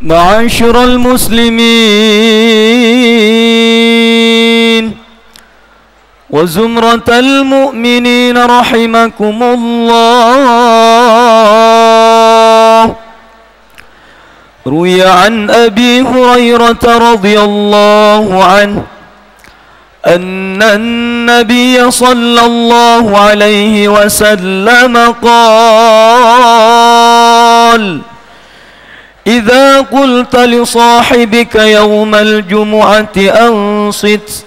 معاشر المسلمين وزمرة المؤمنين رحمكم الله، روي عن أبي هريرة رضي الله عنه أن النبي صلى الله عليه وسلم قال: إذا قلت لصاحبك يوم الجمعة أنصت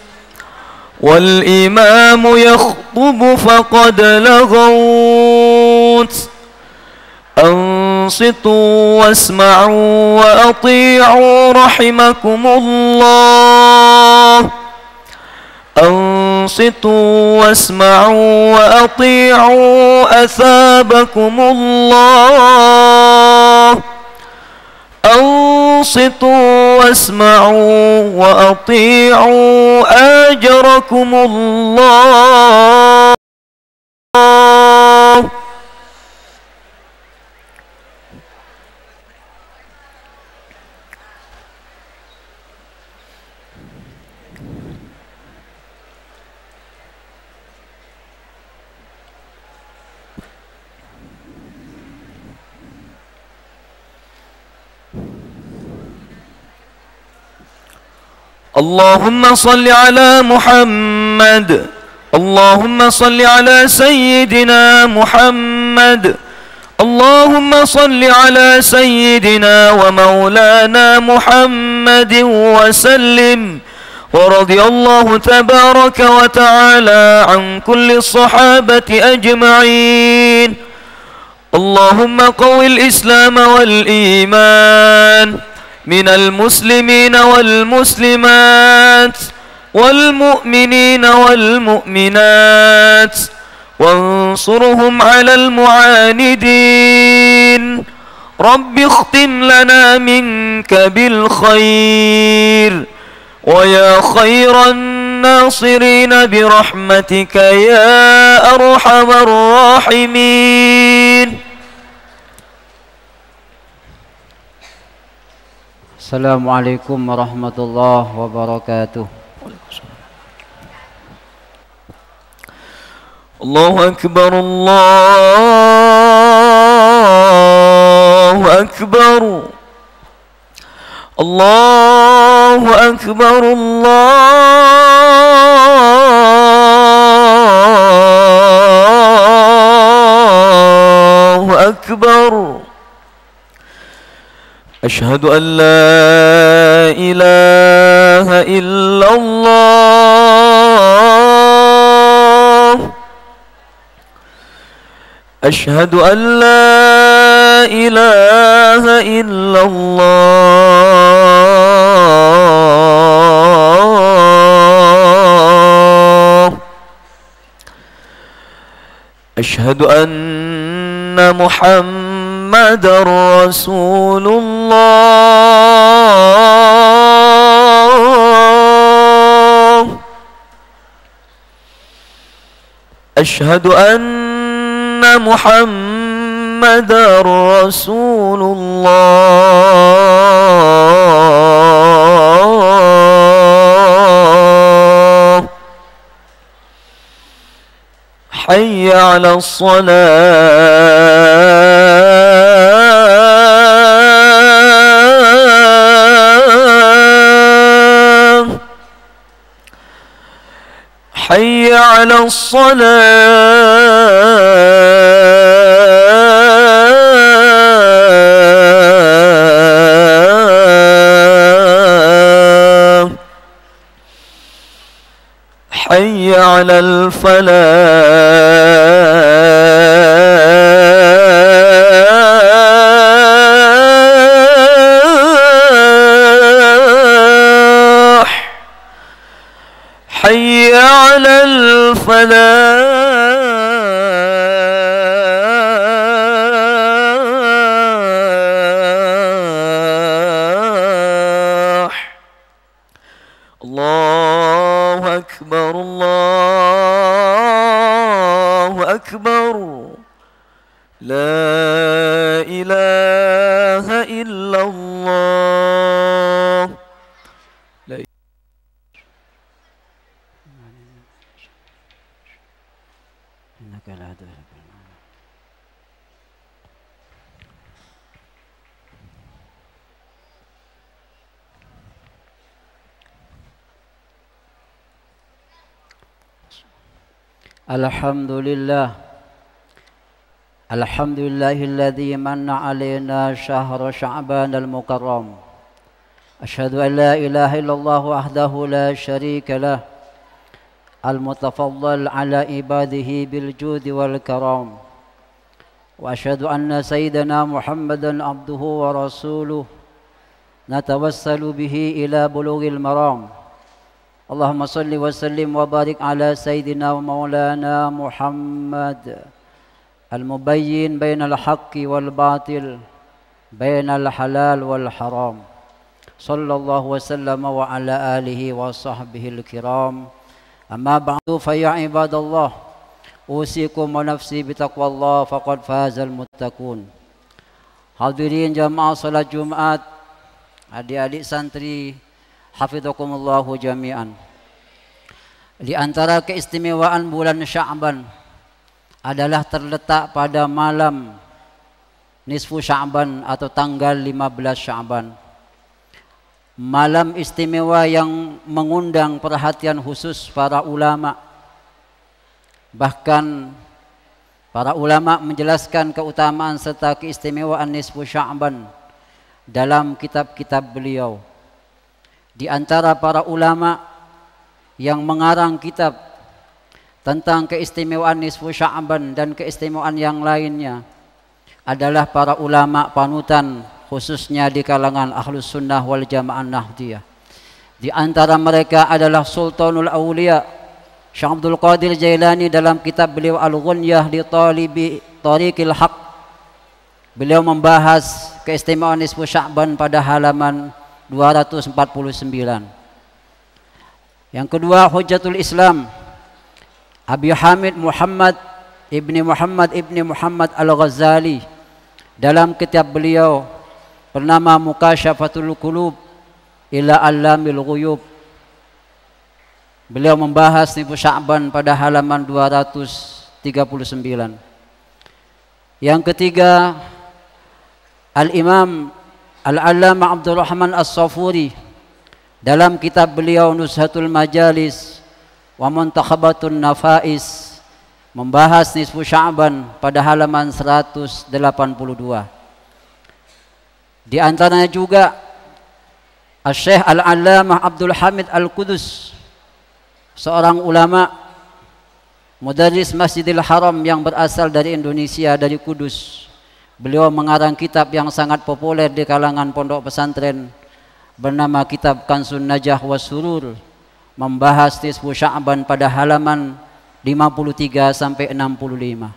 والإمام يخطب فقد لغوت. أنصتوا واسمعوا وأطيعوا رحمكم الله. أنصتوا واسمعوا وأطيعوا أثابكم الله. أنصتوا واسمعوا وأطيعوا أجركم الله. اللهم صل على محمد. اللهم صل على سيدنا محمد. اللهم صل على سيدنا ومولانا محمد وسلم. ورضي الله تبارك وتعالى عن كل الصحابة أجمعين. اللهم قو الإسلام والإيمان من المسلمين والمسلمات والمؤمنين والمؤمنات، وانصرهم على المعاندين. رب اختم لنا منك بالخير، ويا خير الناصرين برحمتك يا أرحم الراحمين. Assalamualaikum warahmatullahi wabarakatuh. Allahu Akbar, Allahu Akbar, Allahu Akbar, Allahu Akbar. أشهد أن لا إله إلا الله. أشهد أن لا إله إلا الله. أشهد أن محمد رسول الله. أشهد أن محمد رسول الله. حي على الصلاة. حي على الصلاة. حي على الفلاح. حي على الفلاح. الله أكبر، الله أكبر. لا إله إلا الله. Alhamdulillah. Alhamdulillahilladzi manna alaina syahra Sya'ban al-mukarram. Asyhadu an la ilaha illallah wahdahu la syarika lah. Al-mutafaddal ala ibadihi bil judi wal karam. Wa asyhadu anna sayyidana Muhammadan abduhu wa rasuluh. Natawassalu bihi ila bulughil maram. Allahumma salli wa sallim wa barik ala sayyidina wa maulana Muhammad al-mubayyin bainal haqqi wal batil, bainal halal wal haram. Sallallahu wa sallama wa ala alihi wa sahbihi al-kiram. Amma ba'du fa ya ibadallah, usikum wa nafsi bitaqwallah faqad fazal muttaqun. Hadirin jamaah salat Jumat, adik-adik santri hafidhakumullahu jami'an. Di antara keistimewaan bulan Sya'ban adalah terletak pada malam nisfu Sya'ban atau tanggal 15 Sya'ban. Malam istimewa yang mengundang perhatian khusus para ulama. Bahkan para ulama menjelaskan keutamaan serta keistimewaan nisfu Sya'ban dalam kitab-kitab beliau. Di antara para ulama yang mengarang kitab tentang keistimewaan nisfu Sya'ban dan keistimewaan yang lainnya adalah para ulama panutan, khususnya di kalangan Ahlus Sunnah wal Jamaah Nahdiyah. Di antara mereka adalah Sultanul Auliya Syekh Abdul Qadir Jailani dalam kitab beliau Al-Ghunyah li Talibi Tariqil Haq. Beliau membahas keistimewaan nisfu Sya'ban pada halaman 249. Yang kedua, Hujjatul Islam Abi Hamid Muhammad ibni Muhammad Al-Ghazali dalam kitab beliau bernama Mukasyafatul Qulub ila Allamil Ghuyub. Beliau membahas nisfu Sya'ban pada halaman 239. Yang ketiga, Al-Imam Al-Allamah Abdurrahman As-Safuri dalam kitab beliau Nuzhatul Majalis wa Muntakhabatun Nafais membahas nisfu Sya'ban pada halaman 182. Di antaranya juga Asy-Syaikh Al-Allamah Abdul Hamid Al-Qudus, seorang ulama mudarris Masjidil Haram yang berasal dari Indonesia, dari Kudus. Beliau mengarang kitab yang sangat populer di kalangan pondok pesantren bernama kitab Kanzun Najah was Surur, membahas nisfu Sya'ban pada halaman 53 sampai 65.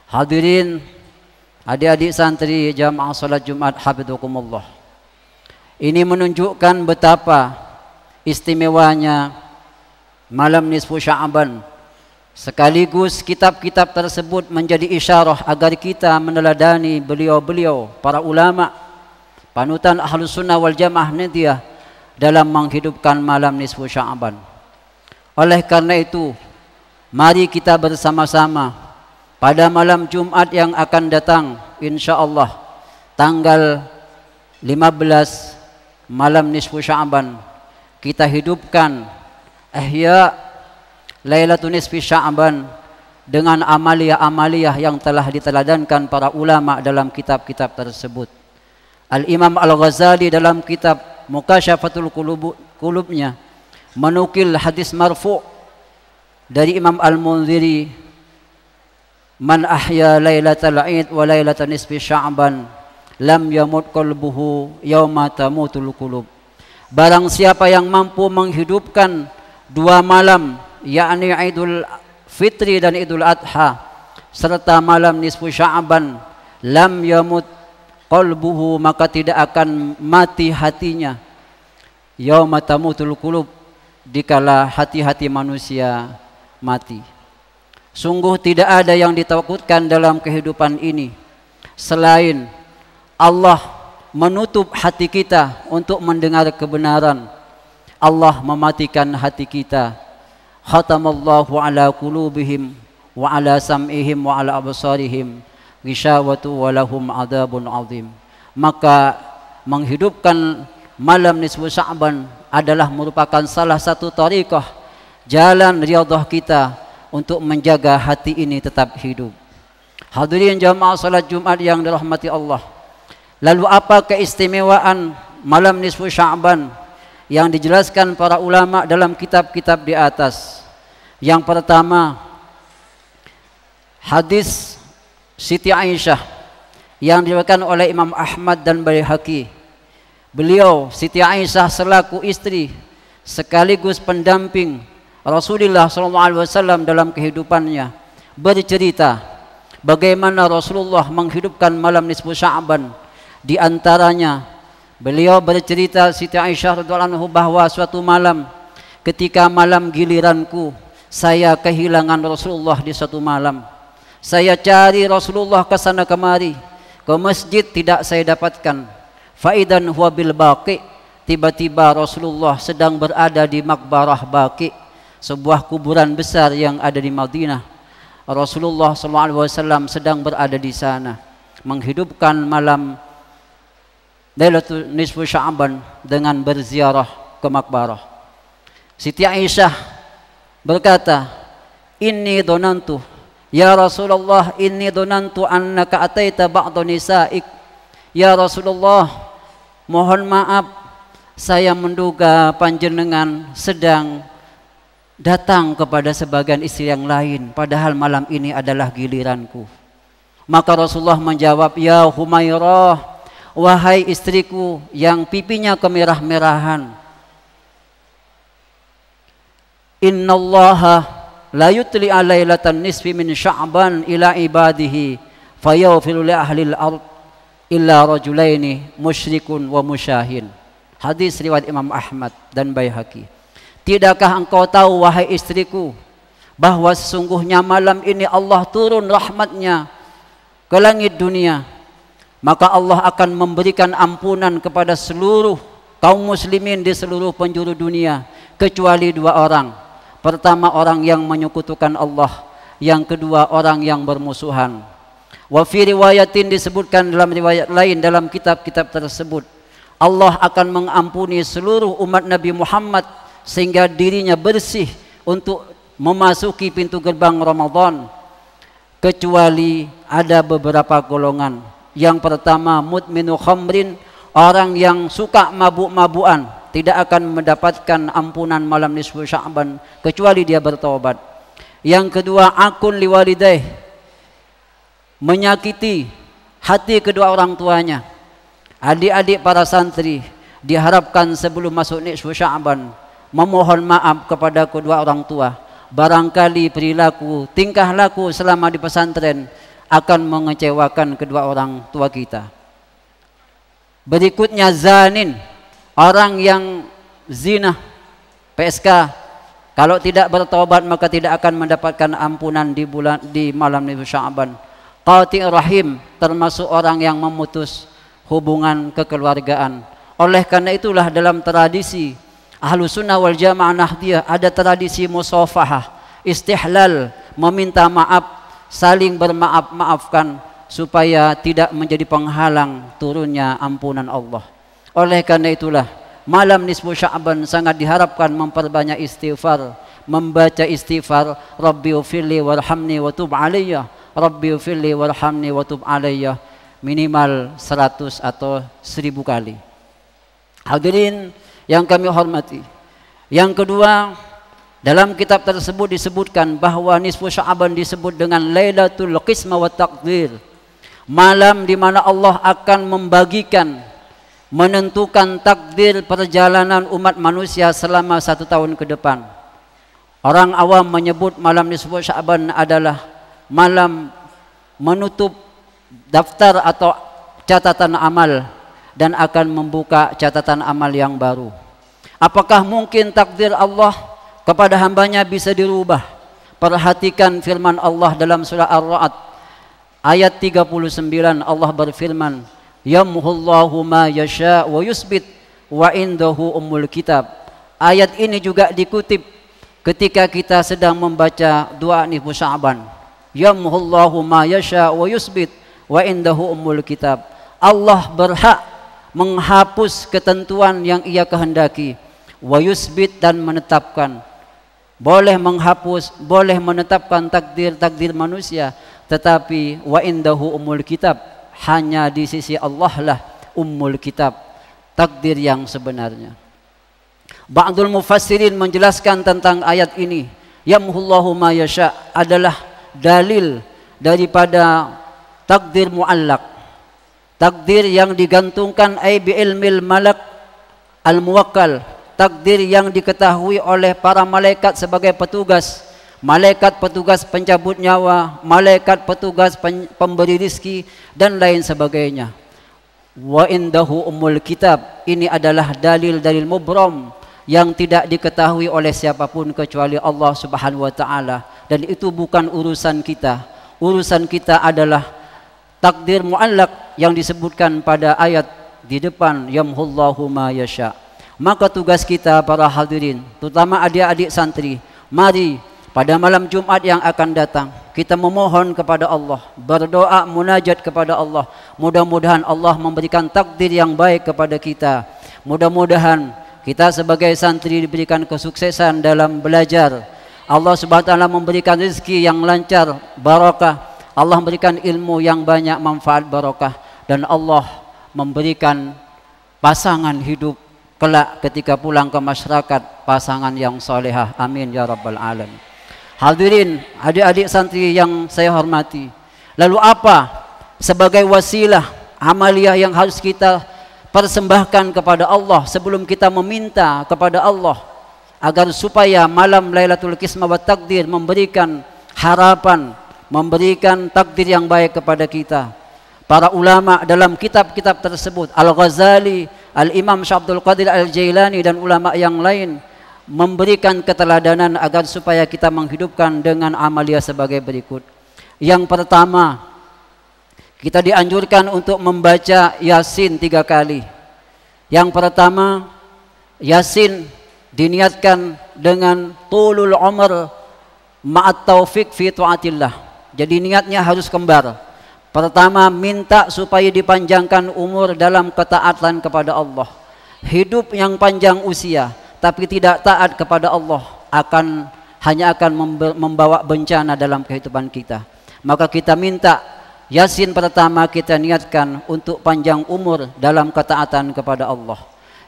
Hadirin adik-adik santri jamaah salat Jumat hafidhakumullah. Ini menunjukkan betapa istimewanya malam nisfu Sya'ban. Sekaligus kitab-kitab tersebut menjadi isyarah agar kita meneladani beliau-beliau para ulama panutan Ahlus Sunnah wal Jamaah Nahdiyah dalam menghidupkan malam nisfu Sya'ban. Oleh karena itu, mari kita bersama-sama pada malam Jumat yang akan datang, insyaallah tanggal 15 malam nisfu Sya'ban, kita hidupkan ihya Lailatul Nisfi Sya'ban dengan amaliyah-amaliyah yang telah diteladankan para ulama dalam kitab-kitab tersebut. Al-Imam Al-Ghazali dalam kitab Mukasyafatul Qulubnya menukil hadis marfu' dari Imam Al-Munziri, man ahya lailatal id wa lailatul nisfi Sya'ban lam yamut qalbuhu yauma tamutul qulub. Barang siapa yang mampu menghidupkan dua malam, yakni Idul Fitri dan Idul Adha serta malam nisfu Sya'ban, lam yamut qalbuhu, maka tidak akan mati hatinya, yauma tamutul qulub, dikala hati-hati manusia mati. Sungguh tidak ada yang ditakutkan dalam kehidupan ini selain Allah menutup hati kita untuk mendengar kebenaran. Allah mematikan hati kita. Khatamallahu ala qulubihim wa ala sam'ihim wa ala absarihim ghishawatu wa lahum adzabun azim. Maka menghidupkan malam nisfu Sya'ban adalah merupakan salah satu tariqah jalan riyadhah kita untuk menjaga hati ini tetap hidup. Hadirin jamaah salat Jumat yang dirahmati Allah. Lalu apa keistimewaan malam nisfu Sya'ban yang dijelaskan para ulama dalam kitab-kitab di atas? Yang pertama, hadis Siti Aisyah yang diriwayatkan oleh Imam Ahmad dan Baihaqi. Beliau, Siti Aisyah selaku istri sekaligus pendamping Rasulullah SAW dalam kehidupannya, bercerita bagaimana Rasulullah menghidupkan malam nisfu Sya'ban. Di antaranya beliau bercerita, Siti Aisyah radhiyallahu anha, bahwa suatu malam ketika malam giliranku, saya kehilangan Rasulullah di suatu malam. Saya cari Rasulullah ke sana kemari, ke masjid tidak saya dapatkan. Faidan huwa bil Baqi, tiba-tiba Rasulullah sedang berada di Maqbarah Baqi, sebuah kuburan besar yang ada di Madinah. Rasulullah SAW sedang berada di sana menghidupkan malam Lailatul Nisfu Sya'ban dengan berziarah ke Maqbarah. Siti Aisyah berkata, "Inni donantu ya Rasulullah, inni donantu annaka ataita ba'da nisa'ik." Ya Rasulullah, mohon maaf, saya menduga panjenengan sedang datang kepada sebagian istri yang lain, padahal malam ini adalah giliranku. Maka Rasulullah menjawab, "Ya Humairah, wahai istriku yang pipinya kemerah-merahan, innallaha la yutli alailatan nisfi min Sya'ban ila ibadihi fayaghfiru li ahlil ard illa rajulaini musyrikun wa musyahin." Hadis riwayat Imam Ahmad dan Baihaqi. Tidakkah engkau tahu wahai istriku bahwa sesungguhnya malam ini Allah turun rahmatnya ke langit dunia, maka Allah akan memberikan ampunan kepada seluruh kaum muslimin di seluruh penjuru dunia kecuali dua orang. Pertama, orang yang menyekutukan Allah, yang kedua orang yang bermusuhan. Wa fi riwayatin, disebutkan dalam riwayat lain dalam kitab-kitab tersebut, Allah akan mengampuni seluruh umat Nabi Muhammad sehingga dirinya bersih untuk memasuki pintu gerbang Ramadan, kecuali ada beberapa golongan. Yang pertama, mudminu khamrin, orang yang suka mabuk-mabukan, tidak akan mendapatkan ampunan malam nisfu Sya'ban kecuali dia bertobat. Yang kedua, akun liwalidaih, menyakiti hati kedua orang tuanya. Adik-adik para santri diharapkan sebelum masuk nisfu Sya'ban memohon maaf kepada kedua orang tua. Barangkali perilaku, tingkah laku selama di pesantren akan mengecewakan kedua orang tua kita. Berikutnya zanin, orang yang zina, PSK, kalau tidak bertobat maka tidak akan mendapatkan ampunan di malam nisfu Sya'ban. Qati' rahim, termasuk orang yang memutus hubungan kekeluargaan. Oleh karena itulah dalam tradisi Ahlus Sunnah wal Jamaah Nahdiyah ada tradisi musafahah, istihlal, meminta maaf, saling bermaaf-maafkan supaya tidak menjadi penghalang turunnya ampunan Allah. Oleh karena itulah malam nisfu Sya'ban sangat diharapkan memperbanyak istighfar, membaca istighfar, Rabbi ufirli warhamni wa tub alayya, Rabbi ufirli warhamni wa tub alayya, minimal 100 atau 1000 kali. Hadirin yang kami hormati, yang kedua, dalam kitab tersebut disebutkan bahwa nisfu Sya'ban disebut dengan Lailatul Qisma wa Taqdir, malam di mana Allah akan membagikan, menentukan takdir perjalanan umat manusia selama 1 tahun ke depan. Orang awam menyebut malam nisfu Sya'ban adalah malam menutup daftar atau catatan amal dan akan membuka catatan amal yang baru. Apakah mungkin takdir Allah kepada hambanya bisa dirubah? Perhatikan firman Allah dalam surah Ar-Ra'd ayat 39. Allah berfirman, yamhullahu ma yasha wa yusbit wa indahu ummul kitab. Ayat ini juga dikutip ketika kita sedang membaca doa nisfu Sya'ban. Yamhullahu ma yasha wa yusbit wa indahu ummul kitab. Allah berhak menghapus ketentuan yang ia kehendaki, wa yusbit, dan menetapkan, boleh menghapus, boleh menetapkan takdir manusia, tetapi wa indahu ummul kitab, hanya di sisi Allah lah ummul kitab, takdir yang sebenarnya. Ba'dul mufassirin menjelaskan tentang ayat ini, yamhullahu ma yasha adalah dalil daripada takdir muallaq, takdir yang digantungkan ai bi ilmil malak al muwakkal, takdir yang diketahui oleh para malaikat sebagai petugas, malaikat petugas pencabut nyawa, malaikat petugas pemberi rizki dan lain sebagainya. Wa indahu ummul kitab, ini adalah dalil mubram yang tidak diketahui oleh siapapun kecuali Allah Subhanahu wa taala, dan itu bukan urusan kita. Urusan kita adalah takdir muallaq yang disebutkan pada ayat di depan, yamhullahu ma yasha. Maka tugas kita para hadirin, terutama adik-adik santri, mari pada malam Jumat yang akan datang kita memohon kepada Allah, berdoa munajat kepada Allah. Mudah-mudahan Allah memberikan takdir yang baik kepada kita. Mudah-mudahan kita sebagai santri diberikan kesuksesan dalam belajar. Allah Subhanahu wa taala memberikan rezeki yang lancar, barakah. Allah memberikan ilmu yang banyak manfaat barakah, dan Allah memberikan pasangan hidup kelak ketika pulang ke masyarakat, pasangan yang salehah. Amin ya rabbal alamin. Hadirin, adik-adik santri yang saya hormati, lalu apa sebagai wasilah amaliyah yang harus kita persembahkan kepada Allah sebelum kita meminta kepada Allah agar supaya malam Lailatul Qismah wa Takdir memberikan harapan, memberikan takdir yang baik kepada kita? Para ulama dalam kitab-kitab tersebut, Al-Ghazali, Al-Imam Syabdul Qadir Al-Jailani dan ulama yang lain memberikan keteladanan agar supaya kita menghidupkan dengan amaliyah sebagai berikut. Yang pertama, kita dianjurkan untuk membaca Yasin 3 kali. Yang pertama, Yasin diniatkan dengan tulul umr ma'at taufiq fi ta'atillah. Jadi niatnya harus kembar. Pertama, minta supaya dipanjangkan umur dalam ketaatan kepada Allah. Hidup yang panjang usia tapi tidak taat kepada Allah hanya akan membawa bencana dalam kehidupan kita. Maka kita minta Yasin pertama kita niatkan untuk panjang umur dalam ketaatan kepada Allah.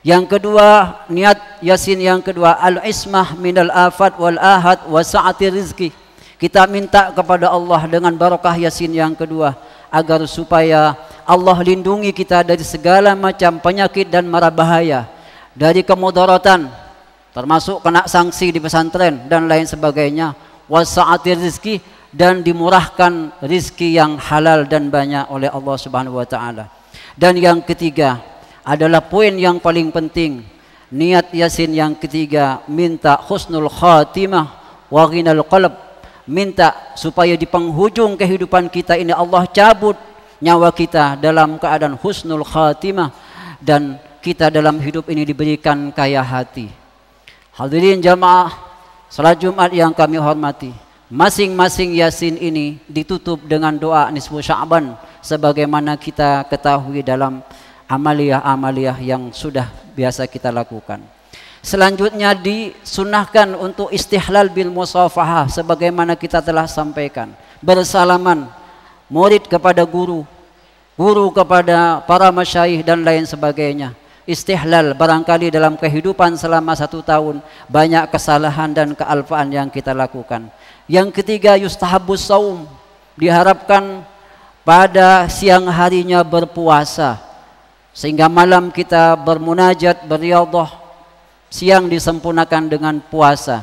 Yang kedua, niat Yasin yang kedua, al-ismah minal afat wal ahad wa sa'ati rizki. Kita minta kepada Allah dengan barakah Yasin yang kedua agar supaya Allah lindungi kita dari segala macam penyakit dan mara bahaya, dari kemudaratan termasuk kena sanksi di pesantren dan lain sebagainya, wa sa'ati rizki, dan dimurahkan rizki yang halal dan banyak oleh Allah Subhanahu wa taala. Dan yang ketiga adalah poin yang paling penting, niat Yasin yang ketiga, minta husnul khatimah wa ghinal qalb, minta supaya di penghujung kehidupan kita ini Allah cabut nyawa kita dalam keadaan husnul khatimah dan kita dalam hidup ini diberikan kaya hati. Hadirin jamaah salat Jumat yang kami hormati, masing-masing Yasin ini ditutup dengan doa nisfu Sya'ban sebagaimana kita ketahui dalam amaliyah-amaliyah yang sudah biasa kita lakukan. Selanjutnya disunahkan untuk istihlal bil musafahah sebagaimana kita telah sampaikan, bersalaman murid kepada guru, guru kepada para masyayikh dan lain sebagainya. Istihlal, barangkali dalam kehidupan selama 1 tahun banyak kesalahan dan kealpaan yang kita lakukan. Yang ketiga, yustahabus saum, diharapkan pada siang harinya berpuasa sehingga malam kita bermunajat, beriadah, siang disempurnakan dengan puasa.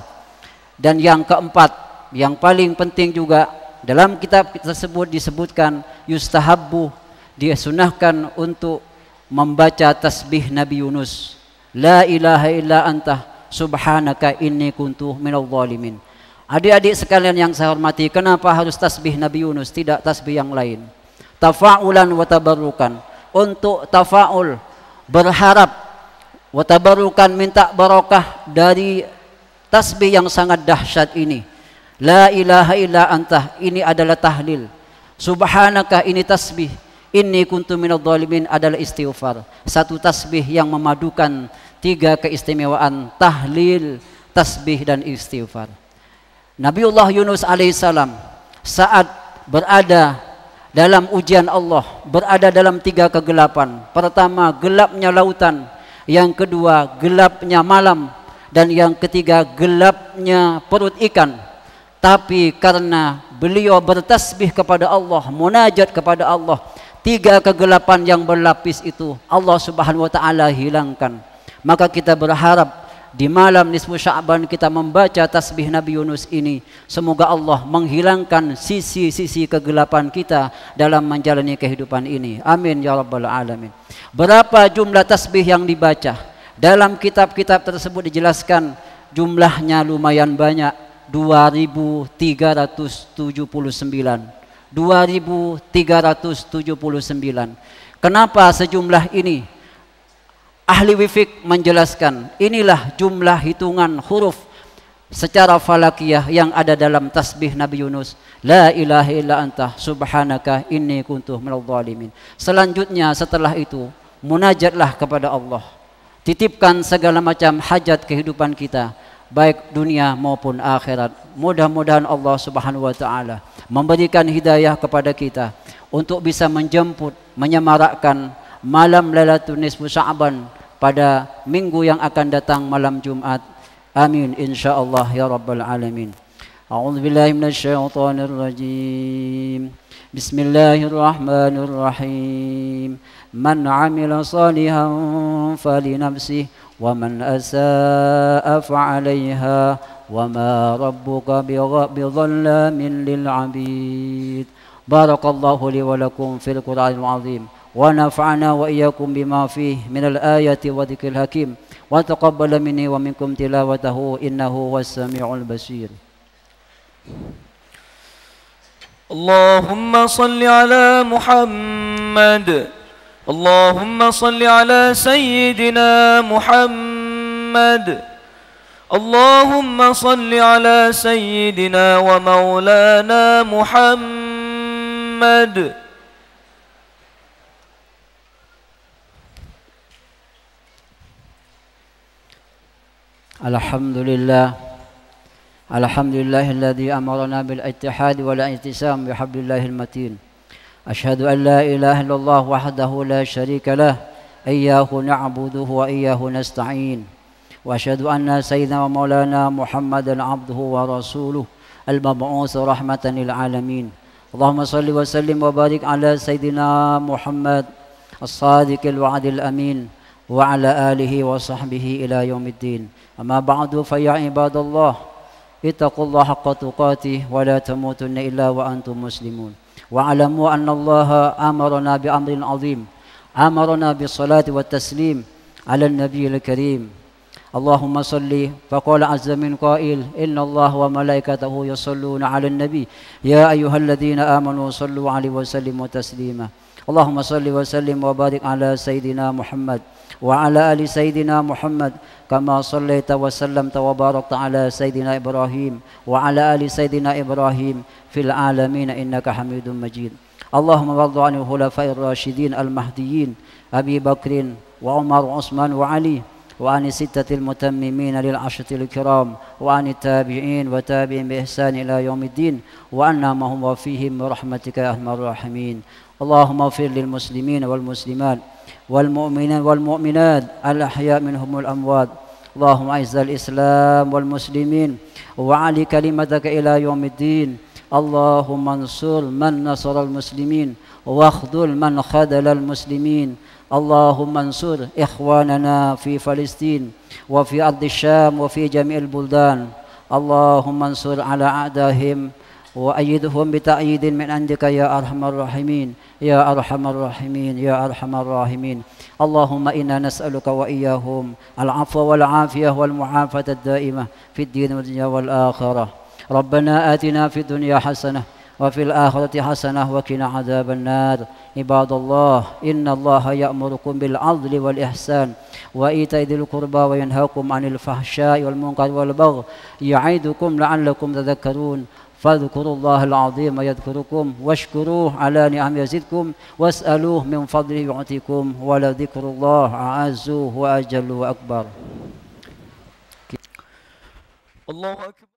Dan yang keempat, yang paling penting juga dalam kitab tersebut disebutkan yustahabbu, disunahkan untuk membaca tasbih Nabi Yunus, la ilaha illa anta subhanaka inni kuntu minadh dhalimin. Adik-adik sekalian yang saya hormati, kenapa harus tasbih Nabi Yunus, tidak tasbih yang lain? Tafa'ulan wa tabarrukan, untuk tafa'ul, berharap, wa tabarrukan, minta barakah dari tasbih yang sangat dahsyat ini. La ilaha illa anta, ini adalah tahlil. Subhanaka, ini tasbih. Inni kuntu minadh dhalimin adalah istighfar. Satu tasbih yang memadukan 3 keistimewaan tahlil, tasbih dan istighfar. Nabiullah Yunus alaihissalam saat berada dalam ujian Allah, berada dalam 3 kegelapan. Pertama, gelapnya lautan. Yang kedua, gelapnya malam. Dan yang ketiga, gelapnya perut ikan. Tapi karena beliau bertasbih kepada Allah, munajat kepada Allah, 3 kegelapan yang berlapis itu Allah Subhanahu wa taala hilangkan. Maka kita berharap di malam nisfu Sya'ban kita membaca tasbih Nabi Yunus ini, semoga Allah menghilangkan sisi-sisi kegelapan kita dalam menjalani kehidupan ini. Amin ya rabbal alamin. Berapa jumlah tasbih yang dibaca? Dalam kitab-kitab tersebut dijelaskan jumlahnya lumayan banyak, 2379. 2379. Kenapa sejumlah ini? Ahli wifik menjelaskan, inilah jumlah hitungan huruf secara falakiyah yang ada dalam tasbih Nabi Yunus. La ilaha illa anta subhanaka inni kuntu minadh dhalimin. Selanjutnya setelah itu munajatlah kepada Allah. Titipkan segala macam hajat kehidupan kita, baik dunia maupun akhirat. Mudah-mudahan Allah Subhanahu wa taala memberikan hidayah kepada kita untuk bisa menjemput, menyemarakkan malam Lailatul Nisfu Sya'ban pada minggu yang akan datang, malam Jumat. Amin insyaallah ya rabbal alamin. A'udzu billahi minasyaitonir rajim. Bismillahirrahmanirrahim. Man 'amila shalihan falinafsihi wa man asaa fa'alaiha wa ma rabbuka bidhallamin lil 'abid. Barakallahu li wa lakum fil Qur'anil 'azim wa nafa'ana wa iyyakum bima fihi minal ayati wa dzikril hakim wa taqabbal minni wa minkum tilawatahu innahu huwas samiul basir. اللهم صل على محمد اللهم صل على سيدنا محمد اللهم صل على سيدنا ومولانا محمد. Alhamdulillahilladzi amarna bil ittihad wal i'tisam bihablillahil matin. Asyhadu an la ilaha illallah wahdahu la syarika lah, iyyahu na'buduhu wa iyyahu nasta'in. Wa asyhadu anna sayyidina wa maulana Muhammadan 'abduhu wa rasuluh al-mab'uts rahmatan lil alamin. Allahumma shalli wa sallim wa barik ala sayyidina Muhammad as-sadiqil wa'dil amin wa ala alihi wa sahbihi ila yaumiddin. Amma ba'du fa ya ibadallah ittaqullaha haqqa tuqatih wa la tamutunna illa wa antum muslimun. Wa'alamu anna Allah amarna bi amrin azim, amarna bis salati wat taslim ala an-nabiyil karim. Allahumma salli faqala azza min qail inna Allah wa malaikatahu yusalluna 'alan nabi ya ayyuhalladhina amanu sallu 'alaihi wa sallimu taslima. Allahumma salli wa sallim wa barik ala sayidina Muhammad wa ala ali sayidina Muhammad kama sallaita wa sallamta wa barakta ala sayidina Ibrahim wa ala ali sayidina Ibrahim fil alamin innaka Hamidum Majid. Allahumma warḍi 'anil khulafa'ir rasyidin al-mahdiyyin Abi Bakrin wa Umar wa Utsman wa Ali wa 'ani sittatil mutammimin lil 'ashratil kiram wa 'ani tabi'in wa tabi'in bi ihsan ila yaumiddin wa anna ma hum wa fihim bi rahmatika ya arhamar rahimin. Allahumma ighfir lil muslimin wal muslimat wal mu'minin wal mu'minat al ahya' minhum wal amwat. Allahumma izzal islam wal muslimin wa 'ali kalimataka ila yaumiddin. Allahumma ansur man nasara al muslimin wa akhdhul man khadala al muslimin. Allahumma ansur ikhwanana fi Palestin wa fi ardi Syam wa fi jami'il buldan. Allahumma ansur ala a'dahim wa ayyidhum bi ta'yidin min indika ya arhamar rahimin ya arhamar rahimin ya arhamar rahimin. Allahumma inna nas'aluka wa iyyahum al-'afwa wal 'afiyah wal mu'afata ad-da'imah fid din wad dunya wal akhirah. Rabbana atina fid dunya hasanah wa fil akhirati hasanah wa qina adzaban nar. Ibadallah, innallaha ya'murukum bil 'adli wal ihsan wa ita'i dzil qurba wa yanhaakum 'anil fahsya'i wal munkari wal baghi ya'idukum la'allakum tadhakkarun. Fadhkurullaha al-'azim yadhkurukum washkuruhu 'ala ni'amihi yazidkum was'aluhu min fadlihi yu'tikum wa la dzikrullahi a'azzu wa ajallu wa akbar. Allahu akbar.